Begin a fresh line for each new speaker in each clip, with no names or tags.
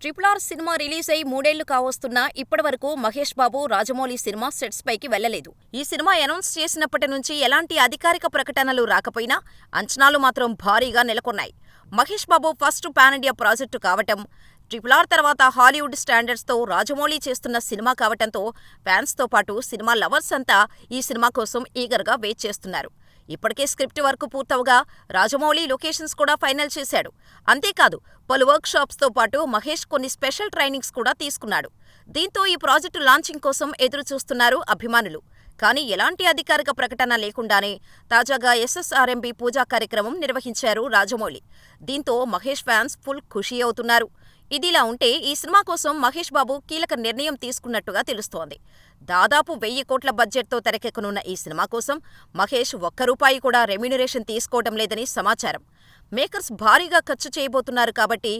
RRR cinema release అయి 3 కావస్తున్నా ఇప్పటివరకు Mahesh Babu, Rajamouli cinema sets పైకి వెళ్లలేదు. ఈ సినిమా అనౌన్స్ చేసినప్పటి నుంచి ఎలాంటి అధికారిక ప్రకటనలు రాకపోయినా అంచనాలు మాత్రం భారీగా నెలకొన్నాయి. Mahesh Babu first pan India project కావటం, RRR తర్వాత హాలీవుడ్ స్టాండర్డ్స్తో రాజమౌళి చేస్తున్న సినిమా కావటంతో ఫ్యాన్స్తో పాటు సినిమా లవర్స్ అంతా ఈ సినిమా కోసం ఈగర్గా వెయిట్ చేస్తున్నారు. ఇప్పటికే స్క్రిప్ట్ వర్క్ పూర్తవగా రాజమౌళి లొకేషన్స్ కూడా ఫైనల్ చేశాడు. అంతేకాదు పలు వర్క్ షాప్స్తో పాటు మహేష్ కొన్ని స్పెషల్ ట్రైనింగ్స్ కూడా తీసుకున్నాడు. దీంతో ఈ ప్రాజెక్టు లాంచింగ్ కోసం ఎదురు చూస్తున్నారు అభిమానులు. కానీ ఎలాంటి అధికారిక ప్రకటన లేకుండానే తాజాగా SSRMB పూజా కార్యక్రమం నిర్వహించారు రాజమౌళి. దీంతో మహేష్ ఫ్యాన్స్ ఫుల్ ఖుషీ అవుతున్నారు. ఇదిలా ఉంటే ఈ సినిమా కోసం మహేష్ బాబు కీలక నిర్ణయం తీసుకున్నట్టుగా తెలుస్తోంది. దాదాపు 1000 కోట్ల బడ్జెట్తో తెరకెక్కనున్న ఈ సినిమా కోసం మహేష్ ఒక్క రూపాయి కూడా రెమ్యూనరేషన్ తీసుకోవడం లేదని సమాచారం. మేకర్స్ భారీగా ఖర్చు చేయబోతున్నారు కాబట్టి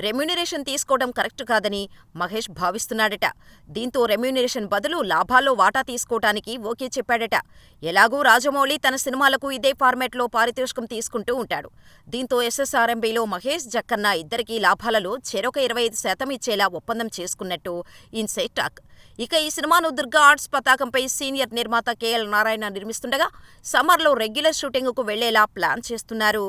రెమ్యూనరేషన్ తీసుకోవడం కరెక్ట్ కాదని మహేష్ భావిస్తున్నాడట. దీంతో రెమ్యూనరేషన్ బదులు లాభాల్లో వాటా తీసుకోవటానికి ఓకే చెప్పాడట. ఎలాగూ రాజమౌళి తన సినిమాలకు ఇదే ఫార్మాట్లో పారితోషికం తీసుకుంటూ ఉంటాడు. దీంతో SSRMBలో మహేష్, జక్కన్న ఇద్దరికీ లాభాలలో చెరొక 25% ఇచ్చేలా ఒప్పందం చేసుకున్నట్టు ఇన్సైడ్ టాక్. ఇక ఈ సినిమాను దుర్గా ఆర్ట్స్ పతాకంపై సీనియర్ నిర్మాత KL నారాయణ నిర్మిస్తుండగా సమ్మర్లో రెగ్యులర్ షూటింగుకు వెళ్లేలా ప్లాన్ చేస్తున్నారు.